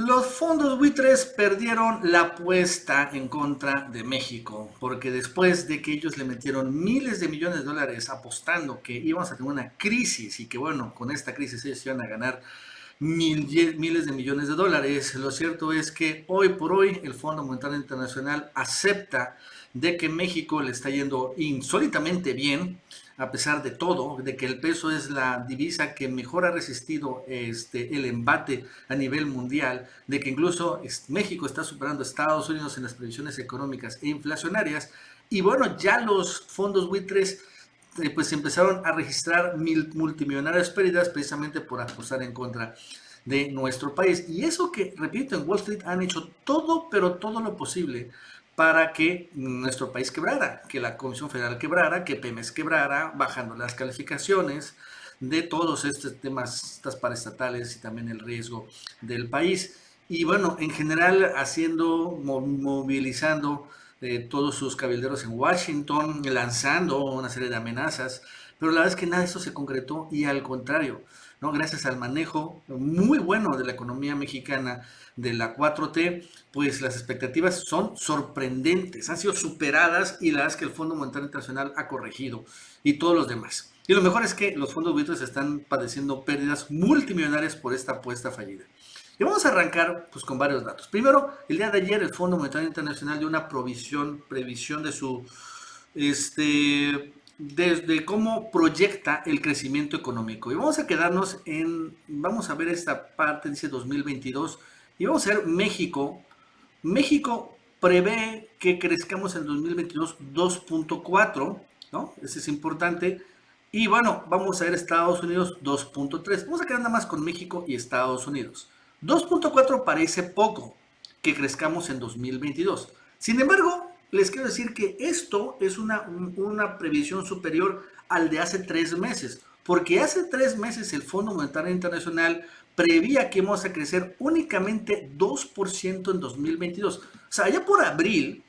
Los fondos buitres perdieron la apuesta en contra de México, porque después de que ellos le metieron miles de millones de dólares apostando que íbamos a tener una crisis y que bueno, con esta crisis ellos iban a ganar miles de millones de dólares, lo cierto es que hoy por hoy el Fondo Monetario Internacional acepta de que México le está yendo insólitamente bien, a pesar de todo, de que el peso es la divisa que mejor ha resistido el embate a nivel mundial, de que incluso México está superando a Estados Unidos en las previsiones económicas e inflacionarias, y bueno, ya los fondos buitres pues empezaron a registrar multimillonarias pérdidas precisamente por apostar en contra de nuestro país. Y eso que, repito, en Wall Street han hecho todo, pero todo lo posible para que nuestro país quebrara, que la Comisión Federal quebrara, que Pemex quebrara, bajando las calificaciones de todos estos temas, estas paraestatales y también el riesgo del país. Y bueno, en general movilizando todos sus cabilderos en Washington, lanzando una serie de amenazas, pero la verdad es que nada de esto se concretó y al contrario, ¿no? Gracias al manejo muy bueno de la economía mexicana de la 4T, pues las expectativas son sorprendentes, han sido superadas y la verdad es que el Fondo Monetario Internacional ha corregido y todos los demás. Y lo mejor es que los fondos buitres están padeciendo pérdidas multimillonarias por esta apuesta fallida. Y vamos a arrancar pues, con varios datos. Primero, el día de ayer el Fondo Monetario Internacional dio una previsión de su desde cómo proyecta el crecimiento económico. Y vamos a quedarnos vamos a ver esta parte, dice 2022, y vamos a ver México. México prevé que crezcamos en 2022 2.4, ¿no? Eso es importante. Y bueno, vamos a ver Estados Unidos 2.3. Vamos a quedar nada más con México y Estados Unidos. 2.4 parece poco que crezcamos en 2022. Sin embargo, les quiero decir que esto es una previsión superior al de hace 3 meses, porque hace 3 meses el Fondo Monetario Internacional prevía que íbamos a crecer únicamente 2% en 2022. O sea, ya por abril,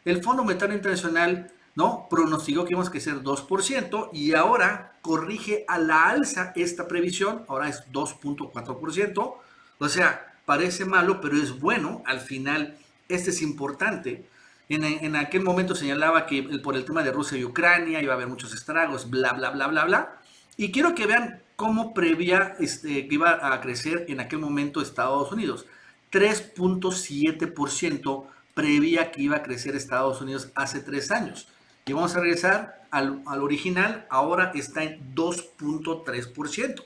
el Fondo Monetario Internacional ¿no? Pronosticó que íbamos a crecer 2% y ahora corrige a la alza esta previsión, ahora es 2.4%. O sea, parece malo, pero es bueno. Al final, este es importante. En aquel momento señalaba que por el tema de Rusia y Ucrania iba a haber muchos estragos, bla, bla, bla, bla, bla. Y quiero que vean cómo prevía que iba a crecer en aquel momento Estados Unidos. 3.7% prevía que iba a crecer Estados Unidos hace 3 años. Y vamos a regresar al original, ahora está en 2.3%.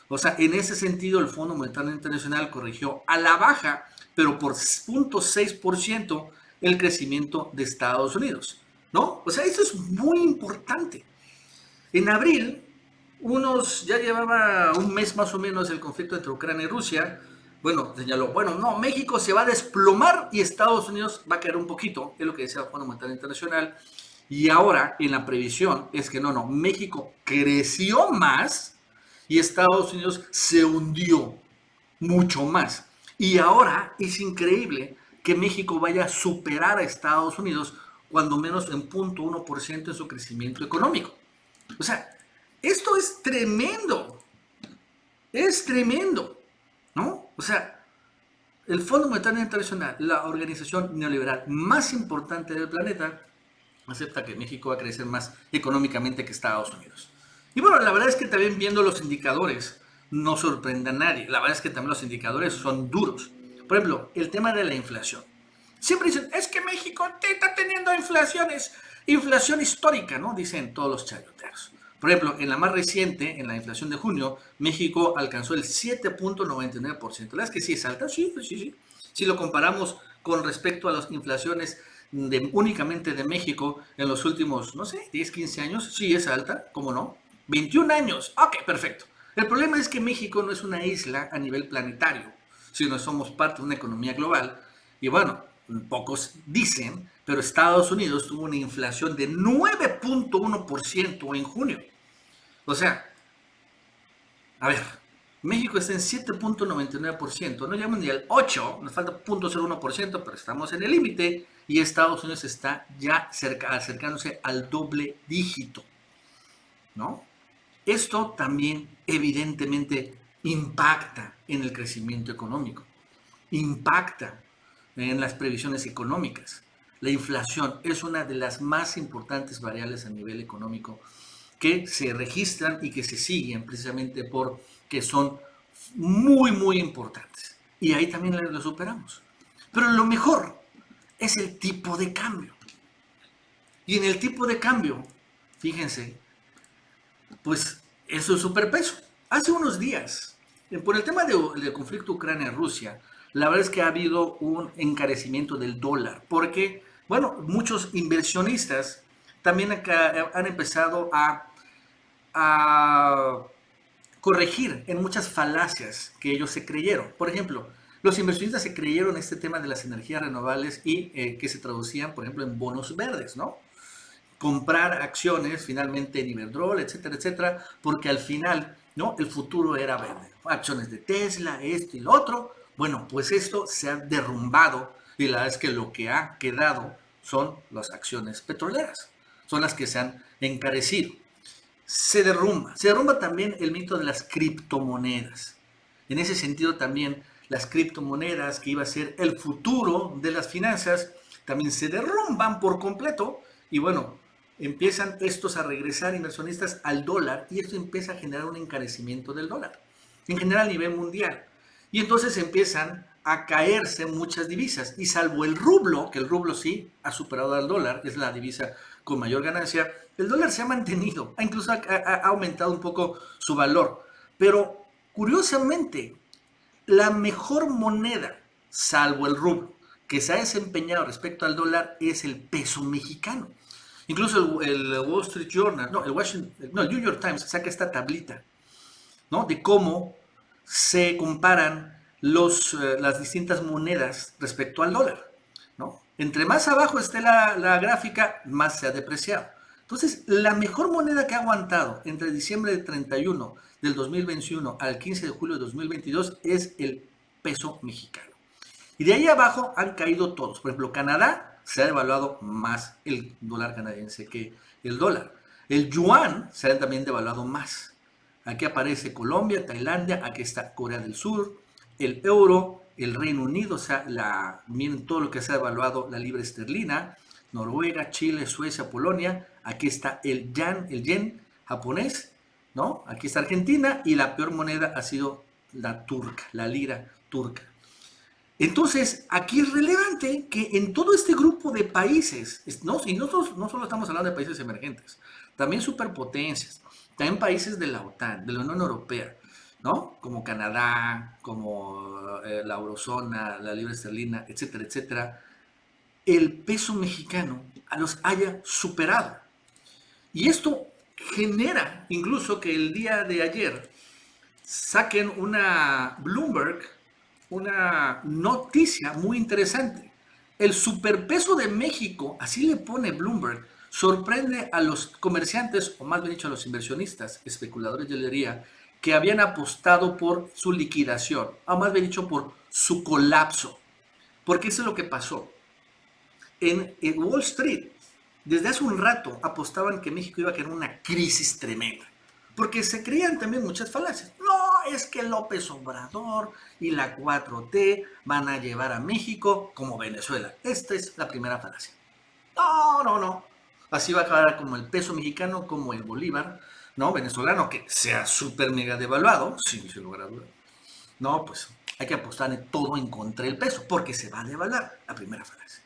O sea, en ese sentido el Fondo Monetario Internacional corrigió a la baja, pero por 0.6% el crecimiento de Estados Unidos, ¿no? O sea, esto es muy importante. En abril, ya llevaba un mes más o menos el conflicto entre Ucrania y Rusia. Bueno, señaló, bueno, no, México se va a desplomar y Estados Unidos va a caer un poquito, es lo que decía el Fondo Monetario Internacional. Y ahora, en la previsión, es que no, México creció más y Estados Unidos se hundió mucho más. Y ahora es increíble que México vaya a superar a Estados Unidos cuando menos en 0.1% en su crecimiento económico. O sea, esto es tremendo, ¿no? O sea, el Fondo Monetario Internacional, la organización neoliberal más importante del planeta, acepta que México va a crecer más económicamente que Estados Unidos. Y bueno, la verdad es que también viendo los indicadores, no sorprende a nadie. La verdad es que también los indicadores son duros. Por ejemplo, el tema de la inflación. Siempre dicen, es que México está teniendo inflación histórica, ¿no? Dicen todos los chayoteros. Por ejemplo, en la más reciente, en la inflación de junio, México alcanzó el 7.99%. ¿La verdad es que sí es alta? Sí, sí, sí. Si lo comparamos con respecto a las inflaciones únicamente de México en los últimos, no sé, 10, 15 años, sí es alta, ¿cómo no? 21 años, ok, perfecto. El problema es que México no es una isla a nivel planetario, sino somos parte de una economía global. Y bueno, pocos dicen, pero Estados Unidos tuvo una inflación de 9.1% en junio. O sea, a ver, México está en 7.99%, no llegamos ni al 8%, nos falta 0.01%, pero estamos en el límite y Estados Unidos está ya acercándose al doble dígito, ¿no? Esto también evidentemente impacta en el crecimiento económico. impacta en las previsiones económicas. La inflación es una de las más importantes variables a nivel económico que se registran y que se siguen precisamente porque son muy, muy importantes. Y ahí también lo superamos. Pero lo mejor es el tipo de cambio. Y en el tipo de cambio, fíjense, pues eso es superpeso. Hace unos días, por el tema del conflicto Ucrania-Rusia, la verdad es que ha habido un encarecimiento del dólar, porque, bueno, muchos inversionistas también acá han empezado a corregir en muchas falacias que ellos se creyeron. Por ejemplo, los inversionistas se creyeron este tema de las energías renovables y que se traducían, por ejemplo, en bonos verdes, ¿no? Comprar acciones finalmente en Iberdrola, etcétera, etcétera, porque al final, ¿no? El futuro era verde. Acciones de Tesla, esto y lo otro. Bueno, pues esto se ha derrumbado y la verdad es que lo que ha quedado son las acciones petroleras. Son las que se han encarecido. Se derrumba también el mito de las criptomonedas. En ese sentido también las criptomonedas, que iba a ser el futuro de las finanzas, también se derrumban por completo y bueno, empiezan estos a regresar inversionistas al dólar y esto empieza a generar un encarecimiento del dólar, en general a nivel mundial. Y entonces empiezan a caerse muchas divisas y salvo el rublo, que el rublo sí ha superado al dólar, es la divisa con mayor ganancia, el dólar se ha mantenido, incluso ha aumentado un poco su valor. Pero curiosamente, la mejor moneda, salvo el rublo, que se ha desempeñado respecto al dólar es el peso mexicano. Incluso el Wall Street Journal, no, el New York Times saca esta tablita, ¿no? De cómo se comparan las distintas monedas respecto al dólar, ¿no? Entre más abajo esté la gráfica, más se ha depreciado. Entonces, la mejor moneda que ha aguantado entre diciembre del 31 del 2021 al 15 de julio de 2022 es el peso mexicano. Y de ahí abajo han caído todos. Por ejemplo, Canadá se ha devaluado más el dólar canadiense que el dólar. El yuan se ha también devaluado más. Aquí aparece Colombia, Tailandia, aquí está Corea del Sur, el euro, el Reino Unido, o sea, miren todo lo que se ha devaluado, la libra esterlina, Noruega, Chile, Suecia, Polonia, aquí está el yen japonés, ¿no? Aquí está Argentina y la peor moneda ha sido la turca, la lira turca. Entonces, aquí es relevante que en todo este grupo de países, ¿no? Y nosotros no solo estamos hablando de países emergentes, también superpotencias, también países de la OTAN, de la Unión Europea, ¿no? Como Canadá, como la eurozona, la libra esterlina, etcétera, etcétera, el peso mexicano los haya superado. Y esto genera incluso que el día de ayer saquen una Bloomberg, una noticia muy interesante. El superpeso de México, así le pone Bloomberg, sorprende a los comerciantes, o más bien dicho a los inversionistas, especuladores de hotelería, que habían apostado por su liquidación, o más bien dicho por su colapso. Porque eso es lo que pasó. En Wall Street, desde hace un rato apostaban que México iba a caer en una crisis tremenda. Porque se creían también muchas falacias. No, es que López Obrador y la 4T van a llevar a México como Venezuela. Esta es la primera falacia. No, no, no. Así va a acabar como el peso mexicano, como el bolívar, ¿no? Venezolano, que sea súper mega devaluado, sin lugar a dudas. No, pues hay que apostar en todo en contra del peso, porque se va a devaluar. La primera falacia.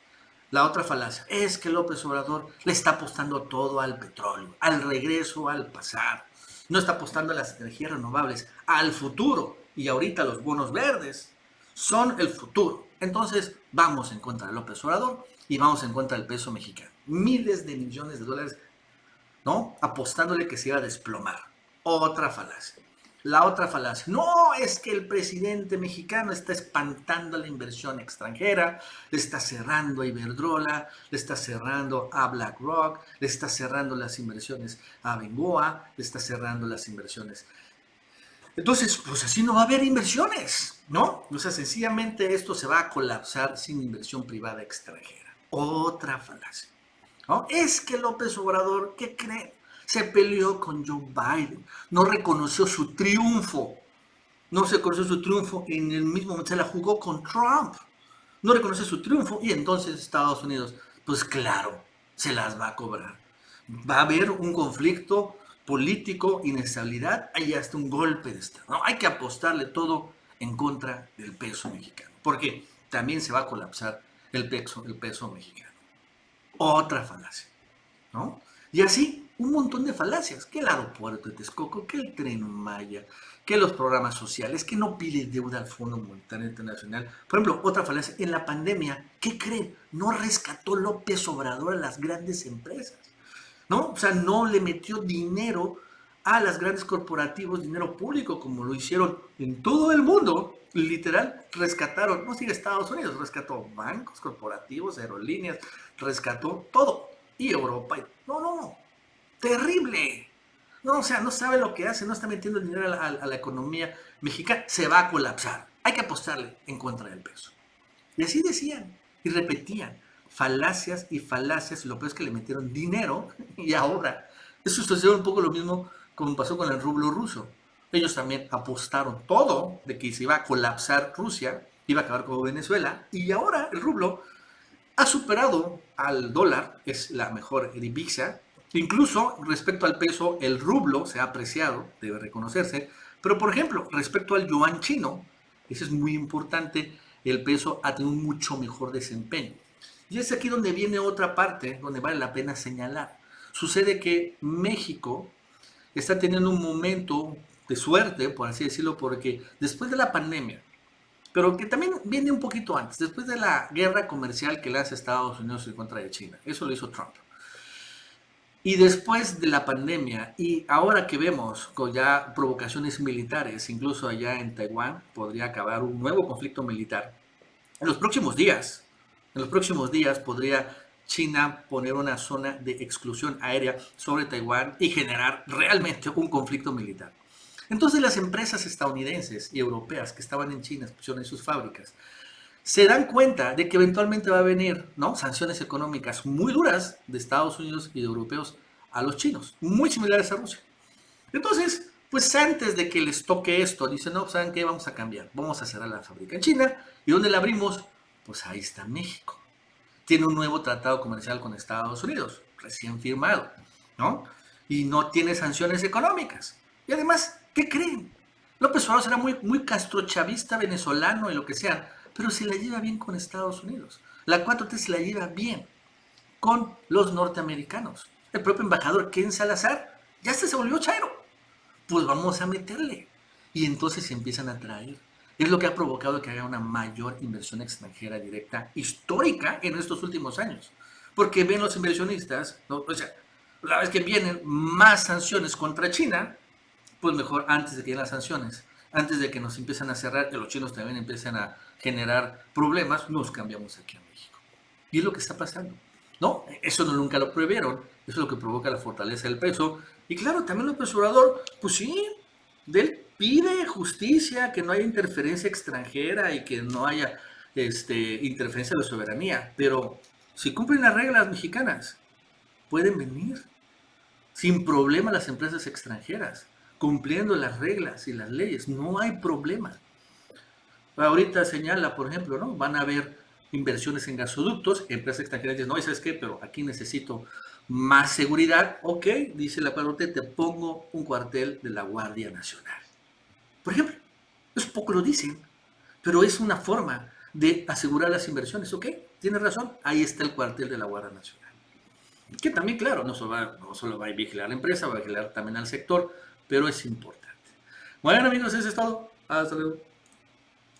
La otra falacia es que López Obrador le está apostando todo al petróleo, al regreso al pasado. No está apostando a las energías renovables, al futuro. Y ahorita los bonos verdes son el futuro. Entonces vamos en contra de López Obrador y vamos en contra del peso mexicano. Miles de millones de dólares, ¿no? Apostándole que se iba a desplomar. Otra falacia. La otra falacia, no, es que el presidente mexicano está espantando la inversión extranjera, le está cerrando a Iberdrola, le está cerrando a BlackRock, le está cerrando las inversiones a Bengoa, le está cerrando las inversiones. Entonces, pues así no va a haber inversiones, ¿no? O sea, sencillamente esto se va a colapsar sin inversión privada extranjera. Otra falacia, ¿no? Es que López Obrador, ¿qué cree? Se peleó con Joe Biden, no reconoció su triunfo, No se reconoce su triunfo en el mismo momento, se la jugó con Trump. No reconoce su triunfo y entonces Estados Unidos, pues claro, se las va a cobrar. Va a haber un conflicto político, inestabilidad, hay hasta un golpe de Estado. ¿No? Hay que apostarle todo en contra del peso mexicano, porque también se va a colapsar el peso mexicano. Otra falacia, ¿no? Y así, un montón de falacias, que el aeropuerto de Texcoco, que el Tren Maya, que los programas sociales, que no pide deuda al Fondo Monetario Internacional. Por ejemplo, otra falacia, en la pandemia, ¿qué creen? No rescató López Obrador a las grandes empresas, ¿no? O sea, no le metió dinero a las grandes corporativos, dinero público, como lo hicieron en todo el mundo. Literal, rescataron, no sigue Estados Unidos, rescató bancos, corporativos, aerolíneas, rescató todo. Y Europa, no, no, no, terrible. No, o sea, no sabe lo que hace, no está metiendo dinero a la economía mexicana, se va a colapsar. Hay que apostarle en contra del peso. Y así decían y repetían falacias y falacias, y lo peor es que le metieron dinero y ahora. Eso sucedió un poco lo mismo como pasó con el rublo ruso. Ellos también apostaron todo de que se iba a colapsar Rusia, iba a acabar con Venezuela, y ahora el rublo ha superado al dólar, es la mejor divisa. Incluso respecto al peso, el rublo se ha apreciado, debe reconocerse. Pero, por ejemplo, respecto al yuan chino, eso es muy importante, el peso ha tenido un mucho mejor desempeño. Y es aquí donde viene otra parte, donde vale la pena señalar. Sucede que México está teniendo un momento de suerte, por así decirlo, porque después de la pandemia, pero que también viene un poquito antes, después de la guerra comercial que le hace Estados Unidos en contra de China. Eso lo hizo Trump. Y después de la pandemia, y ahora que vemos con ya provocaciones militares, incluso allá en Taiwán, podría acabar un nuevo conflicto militar. En los próximos días, en los próximos días podría China poner una zona de exclusión aérea sobre Taiwán y generar realmente un conflicto militar. Entonces las empresas estadounidenses y europeas que estaban en China, pusieron sus fábricas, se dan cuenta de que eventualmente va a venir, ¿no?, sanciones económicas muy duras de Estados Unidos y de europeos a los chinos, muy similares a Rusia. Entonces, pues antes de que les toque esto, dicen, no, ¿saben qué? Vamos a cambiar, vamos a cerrar la fábrica en China. ¿Y dónde la abrimos? Pues ahí está México. Tiene un nuevo tratado comercial con Estados Unidos, recién firmado, ¿no? Y no tiene sanciones económicas. Y además, ¿qué creen? López Obrador será muy castrochavista, venezolano y lo que sea, pero se la lleva bien con Estados Unidos. La 4T se la lleva bien con los norteamericanos. El propio embajador Ken Salazar ya se volvió chairo. Pues vamos a meterle. Y entonces se empiezan a traer. Es lo que ha provocado que haya una mayor inversión extranjera directa histórica en estos últimos años. Porque ven los inversionistas, ¿no? O sea, la vez que vienen más sanciones contra China, pues mejor antes de que lleguen las sanciones, antes de que nos empiecen a cerrar, que los chinos también empiecen a generar problemas, nos cambiamos aquí a México. Y es lo que está pasando. No, eso no nunca lo previeron, eso es lo que provoca la fortaleza del peso. Y claro, también López Obrador, pues sí, de él pide justicia, que no haya interferencia extranjera y que no haya interferencia de la soberanía. Pero si cumplen las reglas mexicanas, pueden venir sin problema las empresas extranjeras, cumpliendo las reglas y las leyes, no hay problema. Ahorita señala, por ejemplo, ¿no? Van a haber inversiones en gasoductos, empresas extranjeras dicen, no, ¿sabes qué? Pero aquí necesito más seguridad. Ok, dice la 4T, te pongo un cuartel de la Guardia Nacional. Por ejemplo, es poco lo dicen, pero es una forma de asegurar las inversiones. Ok, tienes razón, ahí está el cuartel de la Guardia Nacional. Que también, claro, no solo va a vigilar la empresa, va a vigilar también al sector, pero es importante. Bueno, amigos, eso es todo. Hasta luego.